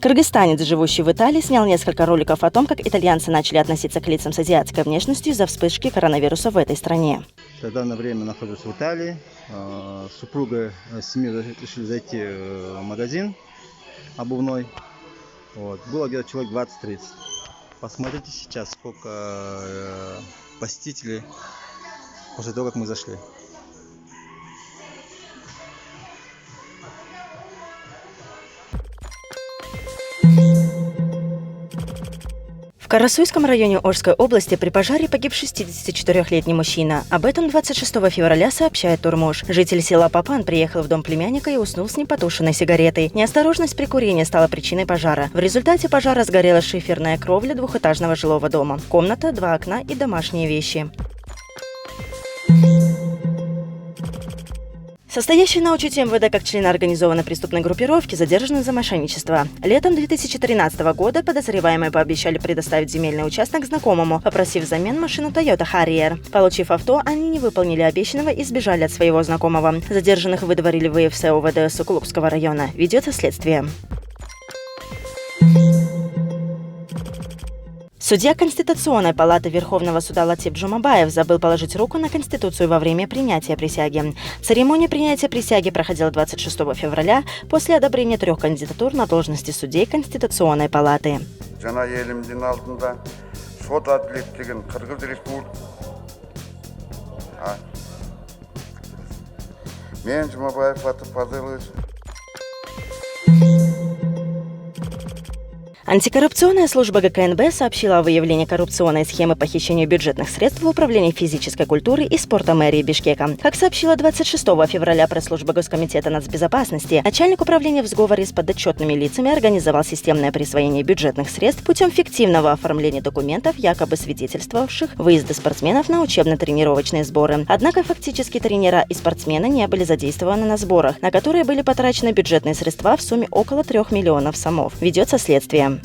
Кыргызстанец, живущий в Италии, снял несколько роликов о том, как итальянцы начали относиться к лицам с азиатской внешностью из-за вспышки коронавируса в этой стране. В данное время нахожусь в Италии. Супруга с семьей решили зайти в магазин обувной. Было где-то человек 20-30. Посмотрите сейчас, сколько посетителей после того, как мы зашли. В Карасуйском районе Орской области при пожаре погиб 64-летний мужчина. Об этом 26 февраля сообщает Турмуш. Житель села Папан приехал в дом племянника и уснул с непотушенной сигаретой. Неосторожность при курении стала причиной пожара. В результате пожара сгорела шиферная кровля двухэтажного жилого дома. Комната, 2 окна и домашние вещи. Состоящий на учете МВД как член организованной преступной группировки задержан за мошенничество. Летом 2013 года подозреваемые пообещали предоставить земельный участок знакомому, попросив взамен машину Toyota Harrier. Получив авто, они не выполнили обещанного и сбежали от своего знакомого. Задержанных выдворили в ИФС ОВД Сокулукского района. Ведется следствие. Судья Конституционной палаты Верховного суда Латип Джумабаев забыл положить руку на Конституцию во время принятия присяги. Церемония принятия присяги проходила 26 февраля после одобрения 3 кандидатур на должности судей Конституционной палаты. Антикоррупционная служба ГКНБ сообщила о выявлении коррупционной схемы похищения бюджетных средств в Управлении физической культуры и спорта мэрии Бишкека. Как сообщила 26 февраля пресс-служба Госкомитета нацбезопасности, начальник управления в сговоре с подотчетными лицами организовал системное присвоение бюджетных средств путем фиктивного оформления документов, якобы свидетельствовавших выезды спортсменов на учебно-тренировочные сборы. Однако фактически тренера и спортсмены не были задействованы на сборах, на которые были потрачены бюджетные средства в сумме около 3 миллионов сомов. Ведется следствие.